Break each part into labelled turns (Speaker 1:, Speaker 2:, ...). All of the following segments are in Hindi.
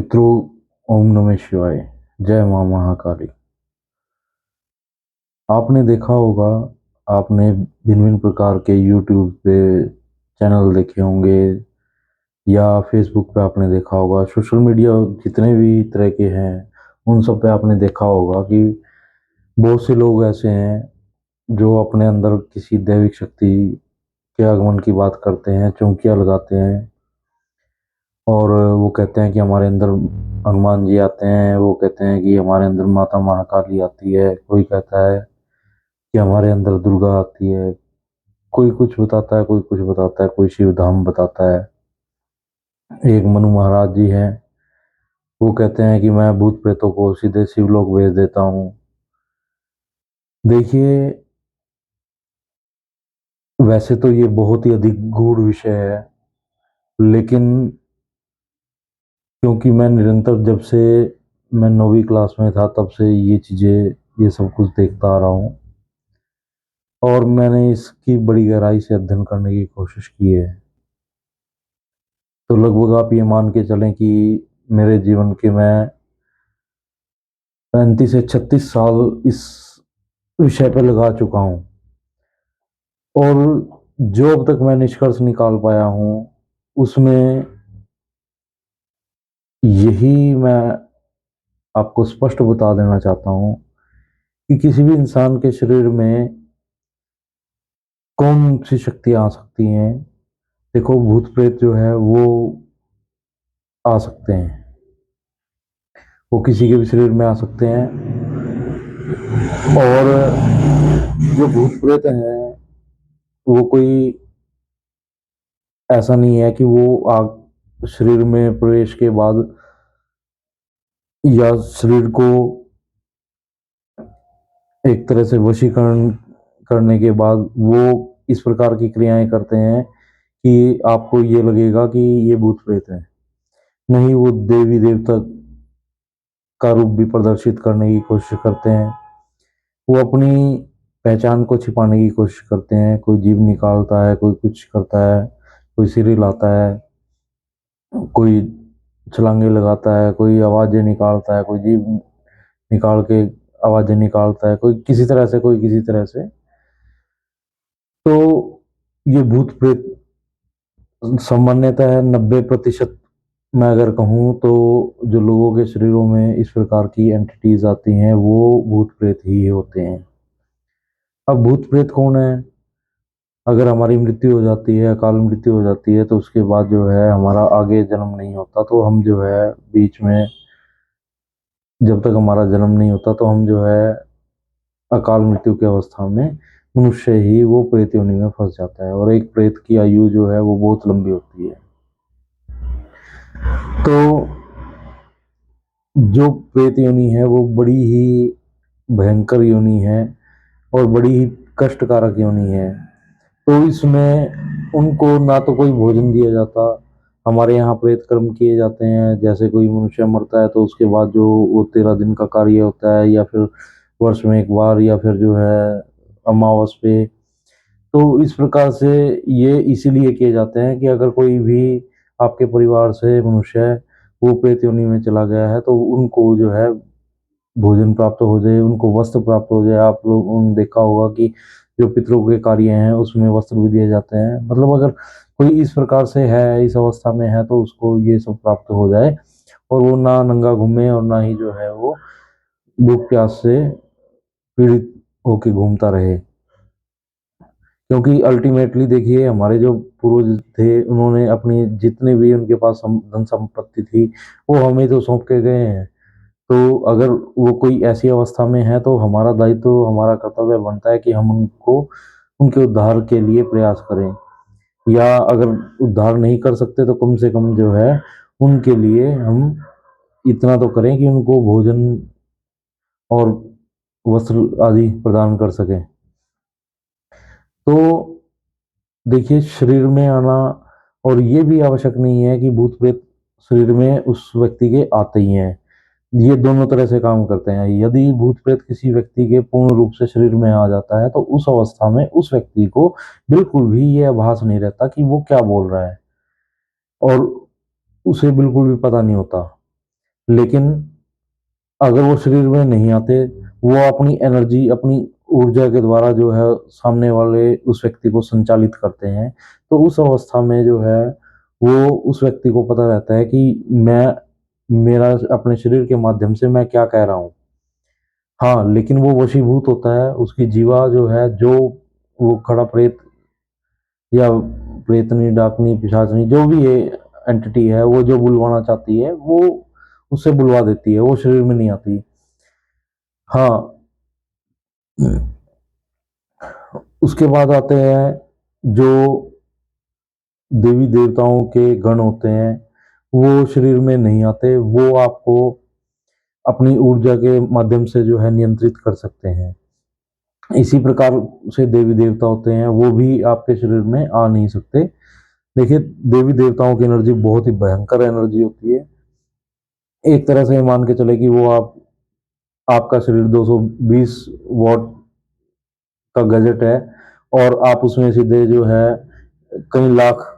Speaker 1: मित्रों, ओम नमः शिवाय। जय मां महाकाली। आपने देखा होगा, आपने भिन्न भिन्न प्रकार के यूट्यूब पे चैनल देखे होंगे या फेसबुक पे आपने देखा होगा। सोशल मीडिया जितने भी तरह के हैं उन सब पे आपने देखा होगा कि बहुत से लोग ऐसे हैं जो अपने अंदर किसी दैविक शक्ति के आगमन की बात करते हैं, चौकियां लगाते हैं और वो कहते हैं कि हमारे अंदर हनुमान जी आते हैं, वो कहते हैं कि हमारे अंदर माता महाकाली आती है, कोई कहता है कि हमारे अंदर दुर्गा आती है, कोई कुछ बताता है, कोई कुछ बताता है, कोई शिव धाम बताता है। एक मनु महाराज जी हैं, वो कहते हैं कि मैं भूत प्रेतों को सीधे शिवलोक भेज देता हूँ। देखिए, वैसे तो ये बहुत ही अधिक गूढ़ विषय है, लेकिन क्योंकि मैं निरंतर जब से मैं 9वीं क्लास में था तब से ये चीज़ें, ये सब कुछ देखता आ रहा हूँ और मैंने इसकी बड़ी गहराई से अध्ययन करने की कोशिश की है। तो लगभग आप ये मान के चलें कि मेरे जीवन के मैं 35 से 36 साल इस विषय पे लगा चुका हूँ और जो अब तक मैं निष्कर्ष निकाल पाया हूँ उसमें यही मैं आपको स्पष्ट बता देना चाहता हूँ कि किसी भी इंसान के शरीर में कौन सी शक्तियाँ आ सकती हैं। देखो, भूत प्रेत जो है वो आ सकते हैं, वो किसी के भी शरीर में आ सकते हैं और जो भूत प्रेत हैं वो कोई ऐसा नहीं है कि वो आग शरीर में प्रवेश के बाद या शरीर को एक तरह से वशीकरण करने के बाद वो इस प्रकार की क्रियाएं करते हैं कि आपको ये लगेगा कि ये भूत प्रेत है। नहीं, वो देवी देवता का रूप भी प्रदर्शित करने की कोशिश करते हैं। वो अपनी पहचान को छिपाने की कोशिश करते हैं। कोई जीभ निकालता है, कोई कुछ करता है, कोई सिर हिलाता है, कोई छलांगे लगाता है, कोई आवाजें निकालता है, कोई जीभ निकाल के आवाजें निकालता है, कोई किसी तरह से, कोई किसी तरह से। तो ये भूत प्रेत सामान्यतः 90% मैं अगर कहूँ तो जो लोगों के शरीरों में इस प्रकार की एंटिटीज आती हैं वो भूत प्रेत ही होते हैं। अब भूत प्रेत कौन है? अगर हमारी मृत्यु हो जाती है, अकाल मृत्यु हो जाती है, तो उसके बाद जो है हमारा आगे जन्म नहीं होता, तो हम जो है बीच में, जब तक हमारा जन्म नहीं होता तो हम जो है अकाल मृत्यु की अवस्था में मनुष्य ही वो प्रेत योनि में फंस जाता है और एक प्रेत की आयु जो है वो बहुत लंबी होती है। तो जो प्रेत योनि है वो बड़ी ही भयंकर योनि है और बड़ी ही कष्टकारक योनि है। तो इसमें उनको ना तो कोई भोजन दिया जाता। हमारे यहाँ प्रेत कर्म किए जाते हैं, जैसे कोई मनुष्य मरता है तो उसके बाद जो वो 13 दिन का कार्य होता है या फिर वर्ष में एक बार या फिर जो है अमावस पे, तो इस प्रकार से ये इसीलिए किए जाते हैं कि अगर कोई भी आपके परिवार से मनुष्य वो प्रेत योनि में चला गया है तो उनको जो है भोजन प्राप्त हो जाए, उनको वस्त्र प्राप्त हो जाए। आप लोगों ने देखा होगा कि जो पितरों के कार्य हैं उसमें वस्त्र भी दिए जाते हैं। मतलब अगर कोई इस प्रकार से है, इस अवस्था में है, तो उसको ये सब प्राप्त हो जाए और वो ना नंगा घूमे और ना ही जो है वो भूख प्यास से पीड़ित होके घूमता रहे। क्योंकि अल्टीमेटली देखिए, हमारे जो पूर्वज थे उन्होंने अपनी जितने भी उनके पास धन संपत्ति थी वो हमें तो सौंप के गए हैं। तो अगर वो कोई ऐसी अवस्था में है तो हमारा दायित्व, हमारा कर्तव्य बनता है कि हम उनको उनके उद्धार के लिए प्रयास करें, या अगर उद्धार नहीं कर सकते तो कम से कम जो है उनके लिए हम इतना तो करें कि उनको भोजन और वस्त्र आदि प्रदान कर सकें। तो देखिए, शरीर में आना, और ये भी आवश्यक नहीं है कि भूत प्रेत शरीर में उस व्यक्ति के आते ही हैं। ये दोनों तरह से काम करते हैं। यदि भूत प्रेत किसी व्यक्ति के पूर्ण रूप से शरीर में आ जाता है तो उस अवस्था में उस व्यक्ति को बिल्कुल भी ये आभास नहीं रहता कि वो क्या बोल रहा है और उसे बिल्कुल भी पता नहीं होता। लेकिन अगर वो शरीर में नहीं आते, वो अपनी एनर्जी, अपनी ऊर्जा के द्वारा जो है सामने वाले उस व्यक्ति को संचालित करते हैं। तो उस अवस्था में जो है वो उस व्यक्ति को पता रहता है कि मैं मेरा अपने शरीर के माध्यम से मैं क्या कह रहा हूँ। हाँ, लेकिन वो वशीभूत होता है, उसकी जीवा जो है, जो वो खड़ा प्रेत या प्रेतनी, डाकनी, पिशाचनी, जो भी ये एंटिटी है, वो जो बुलवाना चाहती है वो उससे बुलवा देती है, वो शरीर में नहीं आती। हाँ, उसके बाद आते हैं जो देवी देवताओं के गण होते हैं, वो शरीर में नहीं आते, वो आपको अपनी ऊर्जा के माध्यम से जो है नियंत्रित कर सकते हैं। इसी प्रकार से देवी देवता होते हैं, वो भी आपके शरीर में आ नहीं सकते। देखिए, देवी देवताओं की एनर्जी बहुत ही भयंकर एनर्जी होती है। एक तरह से मान के चले कि वो आपका शरीर 220 वॉट का गजट है, और आप उसमें सीधे जो है कई लाख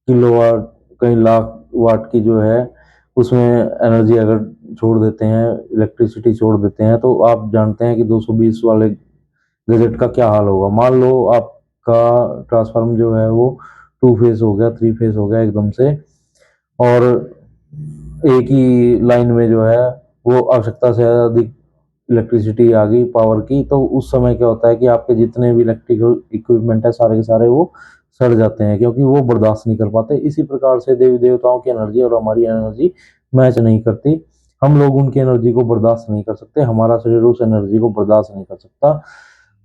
Speaker 1: किलोवाट, कई लाख वाट की जो है उसमें एनर्जी अगर छोड़ देते हैं, इलेक्ट्रिसिटी छोड़ देते हैं, तो आप जानते हैं कि 220 वाले गजट का क्या हाल होगा। मान लो आपका ट्रांसफार्मर जो है वो 2 फेज हो गया, 3 फेज हो गया एकदम से, और एक ही लाइन में जो है वो आवश्यकता से अधिक इलेक्ट्रिसिटी आ गई पावर की, तो उस समय क्या होता है कि आपके जितने भी इलेक्ट्रिकल इक्विपमेंट है सारे के सारे वो सड़ जाते हैं, क्योंकि वो बर्दाश्त नहीं कर पाते। इसी प्रकार से देवी देवताओं की एनर्जी और हमारी एनर्जी मैच नहीं करती। हम लोग उनकी एनर्जी को बर्दाश्त नहीं कर सकते, हमारा शरीर उस एनर्जी को बर्दाश्त नहीं कर सकता।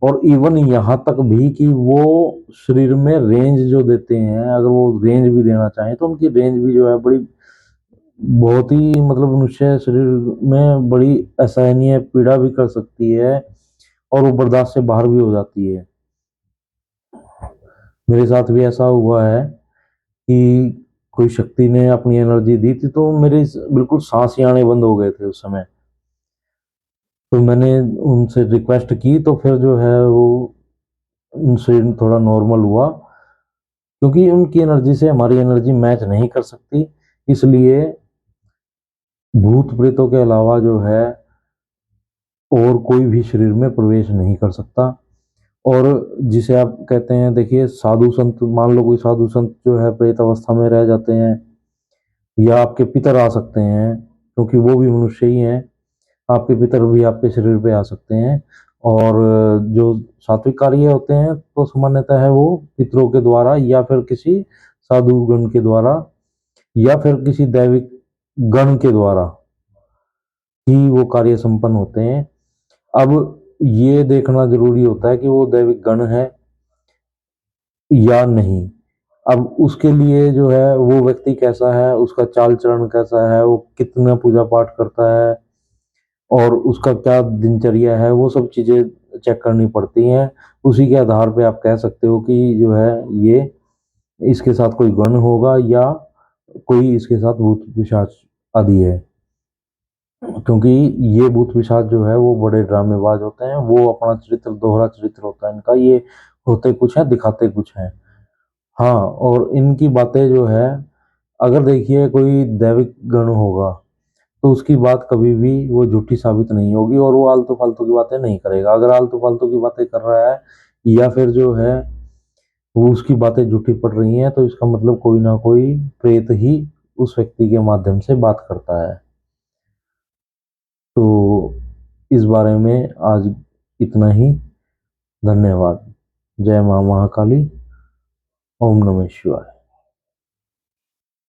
Speaker 1: और इवन यहाँ तक भी कि वो शरीर में रेंज जो देते हैं, अगर वो रेंज भी देना चाहें तो उनकी रेंज भी जो है बड़ी, बहुत ही मतलब मनुष्य शरीर में बड़ी असहनीय पीड़ा भी कर सकती है, और वो बर्दाश्त से बाहर भी हो जाती है। मेरे साथ भी ऐसा हुआ है कि कोई शक्ति ने अपनी एनर्जी दी थी, तो मेरे बिल्कुल सांस ही आने बंद हो गए थे उस समय। तो मैंने उनसे रिक्वेस्ट की, तो फिर जो है वो उनसे थोड़ा नॉर्मल हुआ, क्योंकि उनकी एनर्जी से हमारी एनर्जी मैच नहीं कर सकती। इसलिए भूत प्रेतों के अलावा जो है और कोई भी शरीर में प्रवेश नहीं कर सकता। और जिसे आप कहते हैं, देखिए साधु संत, मान लो कोई साधु संत जो है प्रेत अवस्था में रह जाते हैं, या आपके पितर आ सकते हैं, क्योंकि वो भी मनुष्य ही हैं, आपके पितर भी आपके शरीर पे आ सकते हैं। और जो सात्विक कार्य होते हैं तो सामान्यतः है वो पितरों के द्वारा, या फिर किसी साधु गण के द्वारा, या फिर किसी दैविक गण के द्वारा ही वो कार्य संपन्न होते हैं। अब ये देखना जरूरी होता है कि वो दैविक गण है या नहीं। अब उसके लिए जो है वो व्यक्ति कैसा है, उसका चाल चलन कैसा है, वो कितना पूजा पाठ करता है, और उसका क्या दिनचर्या है, वो सब चीजें चेक करनी पड़ती हैं। उसी के आधार पे आप कह सकते हो कि जो है ये इसके साथ कोई गण होगा, या कोई इसके साथ भूत पिशाच आदि है। क्योंकि ये भूत पिशाच जो है वो बड़े ड्रामेबाज होते हैं, वो अपना चरित्र, दोहरा चरित्र होता है इनका, ये होते कुछ है दिखाते कुछ है। हाँ, और इनकी बातें जो है, अगर देखिए कोई दैविक गण होगा तो उसकी बात कभी भी वो झूठी साबित नहीं होगी, और वो आलतू फालतू की बातें नहीं करेगा। अगर आलतू फालतू की बातें कर रहा है, या फिर जो है वो उसकी बातें झूठी पड़ रही हैं, तो इसका मतलब कोई ना कोई प्रेत ही उस व्यक्ति के माध्यम से बात करता है। तो इस बारे में आज इतना ही। धन्यवाद। जय मां महाकाली। ओम नमः शिवाय।